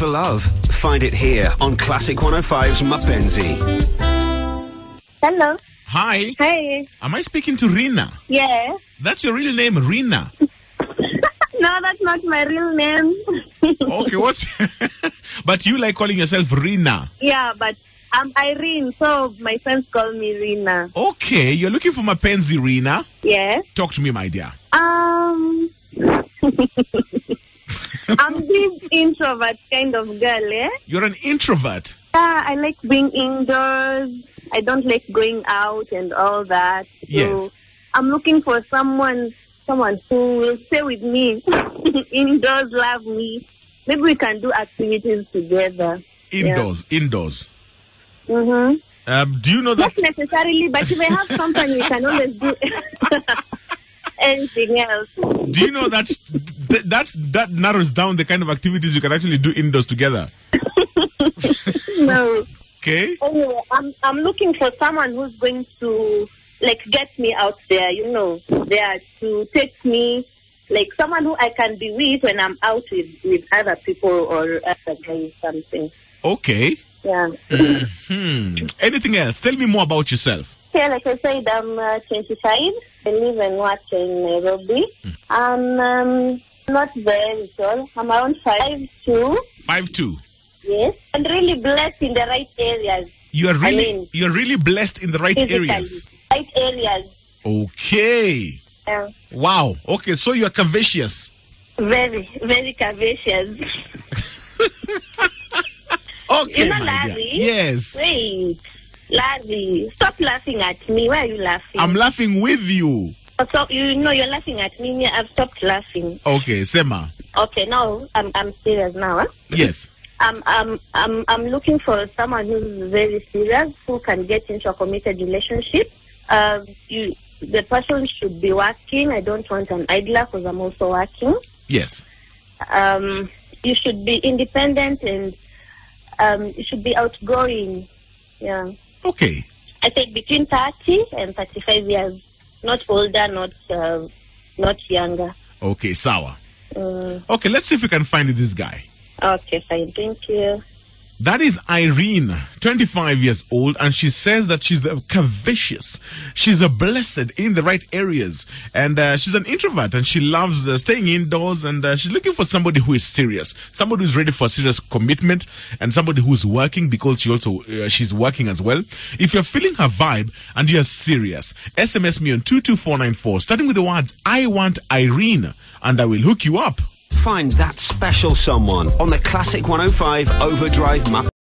for love. Find it here on Classic 105's Mapenzi. Hello. Hi. Hey. Am I speaking to Rina? Yeah. That's your real name, Rina? No, that's not my real name. Okay, what's... But you like calling yourself Rina? Yeah, but I'm Irene, so my friends call me Rina. Okay, you're looking for Mapenzi, Rina? Yes. Talk to me, my dear. I'm this introvert kind of girl, eh? You're an introvert? Yeah, I like being indoors. I don't like going out and all that. So Yes. I'm looking for someone who will stay with me, indoors, love me. Maybe we can do activities together. Indoors. Mm-hmm. Do you know that... Not necessarily, but if I have company, we can always do anything else. Do you know that that narrows down the kind of activities you can actually do indoors together? No. Okay. Anyway, I'm looking for someone who's going to get me out there, there to take me, someone who I can be with when I'm out with other people or other guys, something. Okay. Yeah. Anything else? Tell me more about yourself. Yeah, like I said, I'm 25. I live and work in Nairobi. I'm not very tall. I'm around 5'2". 5'2". Yes. And really blessed in the right areas. You're really blessed in the right physically. areas. Right areas. Okay. Yeah. Wow. Okay, so you're curvaceous. Very, very curvaceous. Okay, my Larry? dear. Yes. Wait. Larry, stop laughing at me. Why are you laughing? I'm laughing with you. So, you're laughing at me. I've stopped laughing. Okay, Sema. Okay, now I'm serious now. Huh? Yes. I'm looking for someone who's very serious, who can get into a committed relationship. The person should be working. I don't want an idler because I'm also working. Yes. You should be independent and you should be outgoing. Yeah. Okay. I think between 30 and 35 years. Not older, not younger. Okay, sawa. Okay, let's see if we can find this guy. Okay, fine. Thank you. That is Irene, 25 years old, and she says that she's curvaceous. She's a blessed in the right areas, and she's an introvert, and she loves staying indoors, and she's looking for somebody who is serious, somebody who's ready for serious commitment, and somebody who's working because she's working as well. If you're feeling her vibe and you're serious, SMS me on 22494, starting with the words, I want Irene, and I will hook you up. Find that special someone on the Classic 105 Overdrive Map.